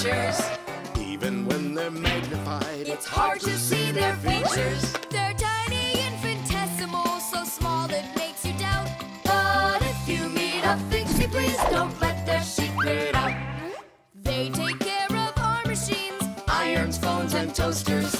pictures. Even when they're magnified, It's hard to see their features. They're tiny, infinitesimal, so small it makes you doubt. But if you meet a Fixie, please don't let their secret out. They take care of our machines, Irons, phones, and toasters,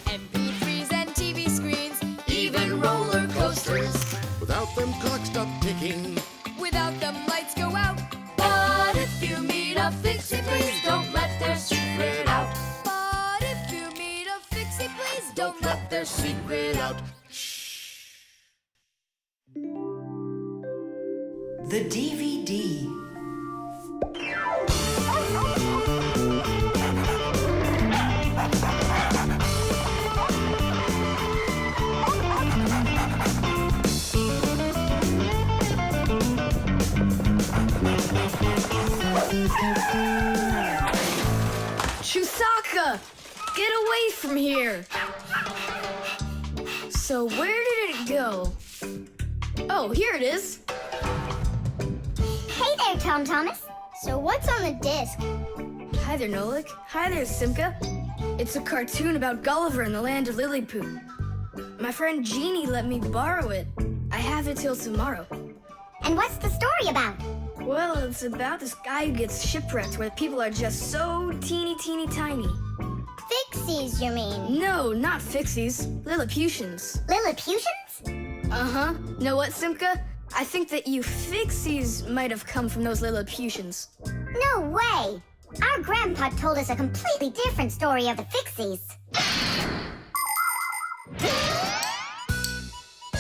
MP3s and TV screens. even roller coasters. without them clocks stop ticking. Without them, lights go out. But if you meet a Fixie, please don't let their secret out. But if you meet a Fixie, please don't let Their secret out. The DVD. Chusaka! Get away from here! So where did it go? Oh, here it is. Hey there, Tom Thomas. So what's on the disc? Hi there, Nolik. Hi there, Simka. It's a cartoon about Gulliver in the land of Lilliput. My friend Jeannie let me borrow it. I have it till tomorrow. And what's the story about? Well, it's about this guy who gets shipwrecked where people are just so teeny tiny. Fixies, you mean? No, not Fixies. Lilliputians. Lilliputians? Uh-huh. Know what, Simka? I think that you Fixies might have come from those Lilliputians. No way! Our grandpa told us a completely different story of the Fixies.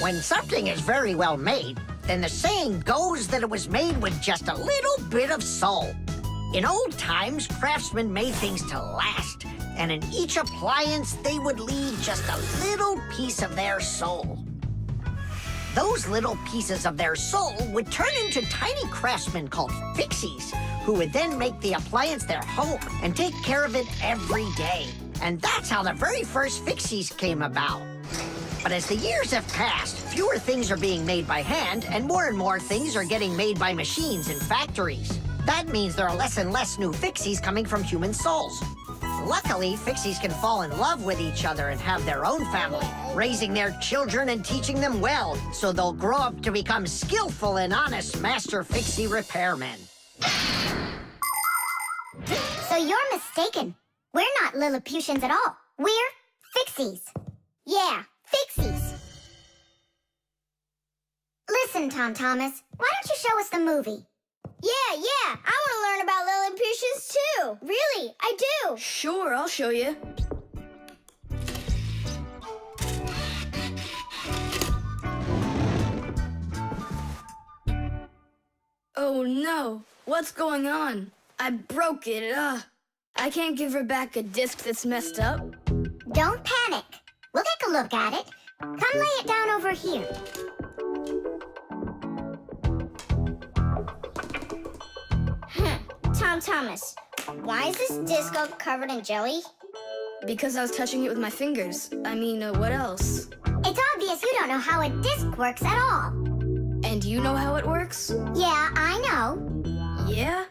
When something is very well made, then the saying goes that it was made with just a little bit of soul. In old times, craftsmen made things to last, and in each appliance, they would leave just a little piece of their soul. Those little pieces of their soul would turn into tiny craftsmen called Fixies, who would then make the appliance their home and take care of it every day. And that's how the very first Fixies came about. But as the years have passed, fewer things are being made by hand, and more things are getting made by machines in factories. That means there are less and less new Fixies coming from human souls. Luckily, Fixies can fall in love with each other and have their own family, raising their children and teaching them well, so they'll grow up to become skillful and honest Master Fixie repairmen. So you're mistaken. We're not Lilliputians at all. We're Fixies. Yeah, Fixies. Listen, Tom Thomas, why don't you show us the movie? Yeah, I want to learn about Lilliputians too. Really, I do. Sure, I'll show you. Oh no, what's going on? I broke it, I can't give her back a disc that's messed up. Don't panic. We'll take a look at it. Come lay it down over here. Tom Thomas, why is this disc all covered in jelly? Because I was touching it with my fingers. I mean, what else? It's obvious you don't know how a disc works at all. And you know how it works? Yeah, I know. Yeah?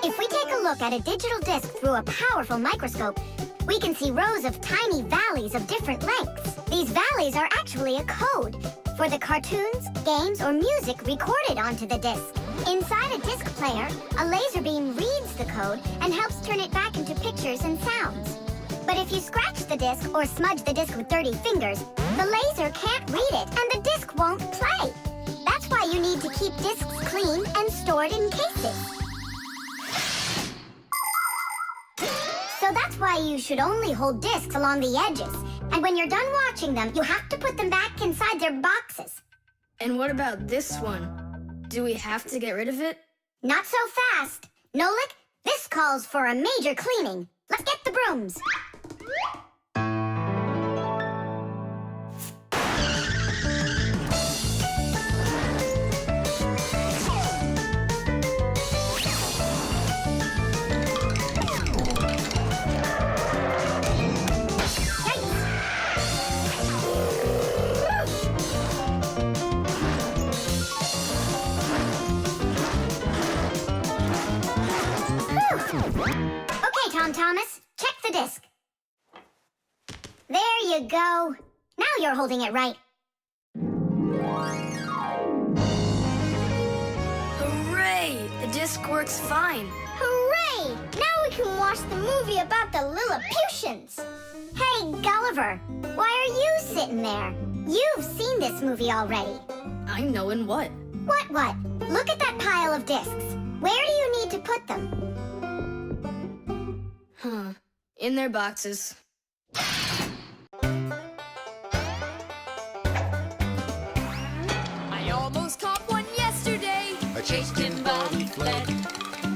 If we take a look at a digital disc through a powerful microscope, we can see rows of tiny valleys of different lengths. These valleys are actually a code for the cartoons, games, or music recorded onto the disc. Inside a disc player, a laser beam reads the code and helps turn it back into pictures and sounds. But if you scratch the disc or smudge the disc with dirty fingers, the laser can't read it and the disc won't play. That's why you need to keep discs clean and stored in cases. So that's why you should only hold discs along the edges. And when you're done watching them, you have to put them back inside their boxes. And what about this one? Do we have to get rid of it? Not so fast. Nolik, this calls for a major cleaning. Let's get the brooms. you go. Now you're holding it right. Hooray! The disc works fine. Hooray! Now we can watch the movie about the Lilliputians. Hey, Gulliver, why are you sitting there? You've seen this movie already. I know in what? What? Look at that pile of discs. Where do you need to put them? In their boxes. I almost caught one yesterday. A chased him, but he fled.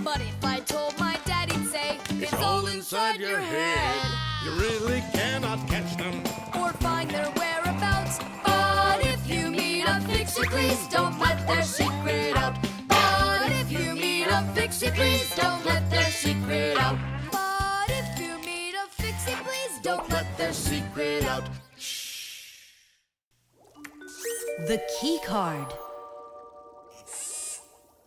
But if I told my dad, he'd say, It's all inside your head. You really cannot catch them. Or find their whereabouts. But if you meet a Fixie, please don't let their secret out. But if you meet a Fixie, please don't let their secret out. But if you meet a Fixie, please don't let Their secret out. The Keycard.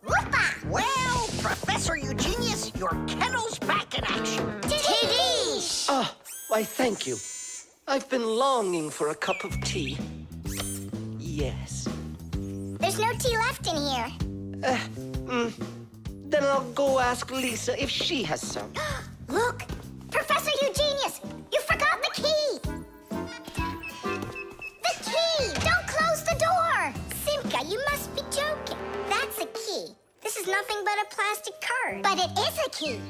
Whoopa! Well, Professor Eugenius, your kennel's back in action. Tiddish! Ah, why, thank you. I've been longing for a cup of tea. Yes. There's no tea left in here. Then I'll go ask Lisa if she has some. Look! Professor Eugenius! You forgot the key! The key! Don't close the door! Simka, you must be joking. That's a key. This is nothing but a plastic card. But it is a key.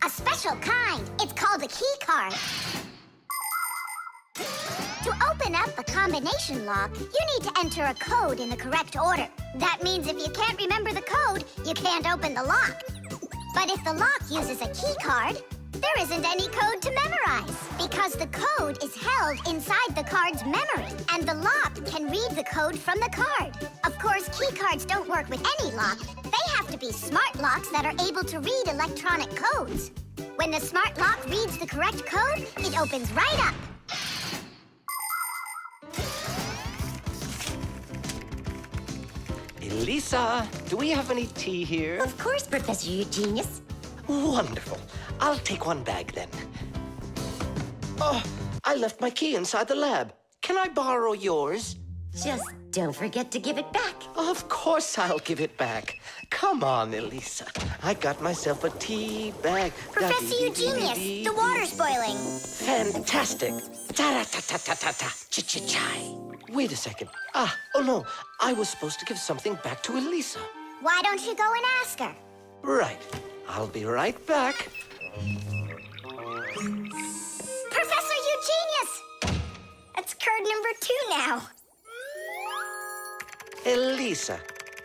A special kind. It's called a key card. To open up a combination lock, you need to enter a code in the correct order. That means if you can't remember the code, you can't open the lock. But if the lock uses a key card, there isn't any code to memorize because the code is held inside the card's memory, and the lock can read the code from the card. Of course, key cards don't work with any lock. They have to be smart locks that are able to read electronic codes. When the smart lock reads the correct code, it opens right up. Lisa, do we have any tea here? Of course, Professor Eugenius. Wonderful. I'll take one bag then. Oh, I left my key inside the lab. Can I borrow yours? Just don't forget to give it back. Of course I'll give it back. Come on, Elisa. I got myself a tea bag. Professor Eugenius, the water's boiling. Fantastic. Ta-ra-ta-ta-ta-ta-ta. Ch-ch-chai. Wait a second. Oh no. I was supposed to give something back to Elisa. Why don't you go and ask her? Right. I'll be right back. Professor Eugenius! That's card number 2 now. Elisa,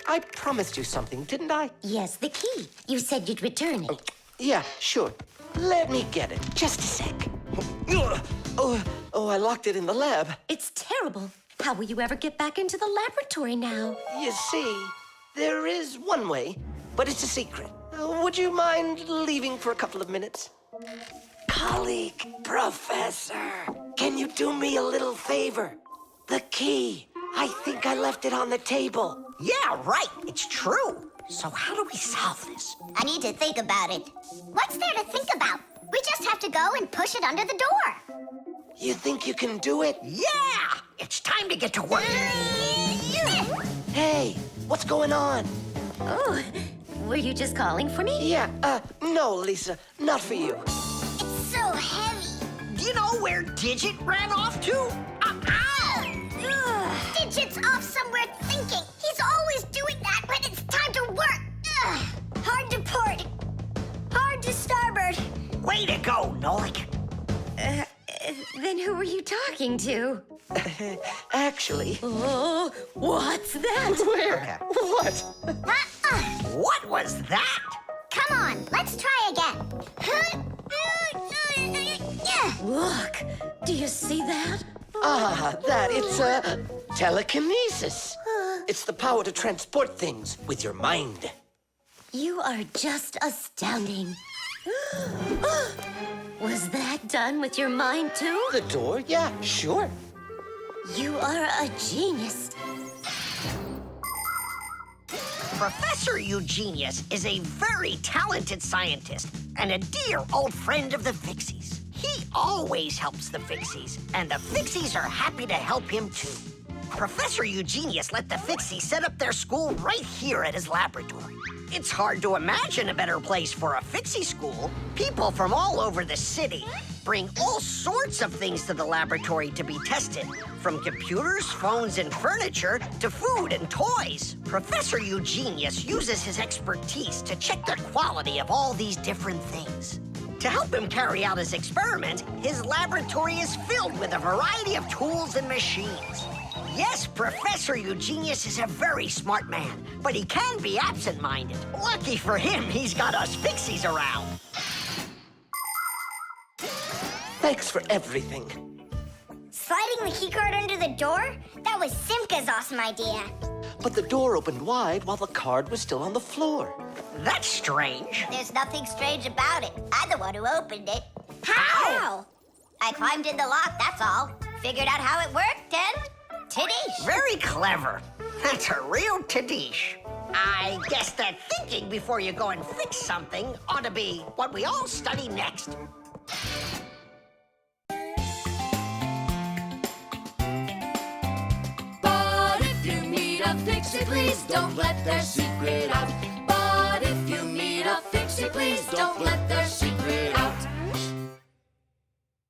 I promised you something, didn't I? Yes, the key. You said you'd return it. Yeah, sure. Let me get it. Just a sec. Oh, I locked it in the lab. It's terrible. How will you ever get back into the laboratory now? You see, there is one way, but it's a secret. Would you mind leaving for a couple of minutes? Colleague, Professor, can you do me a little favor? The key. I think I left it on the table. Yeah, right. It's true. So how do we solve this? I need to think about it. What's there to think about? We just have to go and push it under the door. You think you can do it? Yeah! It's time to get to work. Hey, what's going on? Oh, were you just calling for me? Yeah, no, Lisa, not for you. It's so heavy. Do you know where Digit ran off to? Ow! Digit's off somewhere thinking. He's always doing that when it's time to work. Hard to port. Hard to starboard. Way to go, Nolik. Then who were you talking to? Actually, Oh, what's that? where? What? What was that? Come on, let's try again. Look, do you see that? It's telekinesis. It's the power to transport things with your mind. You are just astounding. Was that done with your mind, too? The door? Yeah, sure. You are a genius. Professor Eugenius is a very talented scientist and a dear old friend of the Fixies. He always helps the Fixies, and the Fixies are happy to help him too. Professor Eugenius let the Fixies set up their school right here at his laboratory. It's hard to imagine a better place for a Fixie school. People from all over the city bring all sorts of things to the laboratory to be tested, from computers, phones, and furniture to food and toys. Professor Eugenius uses his expertise to check the quality of all these different things. To help him carry out his experiment, his laboratory is filled with a variety of tools and machines. Yes, Professor Eugenius is a very smart man, but he can be absent-minded. Lucky for him, he's got us Fixies around. Thanks for everything. Sliding the keycard under the door? That was Simka's awesome idea. But the door opened wide while the card was still on the floor. That's strange. There's nothing strange about it. I'm the one who opened it. How? I climbed in the lock, that's all. Figured out how it worked, and Tadish. Very clever. That's a real Tadish. I guess that thinking before you go and fix something ought to be what we all study next. But if you meet a Fixie, please don't let their secret out. But if you meet a Fixie, please don't let their secret out.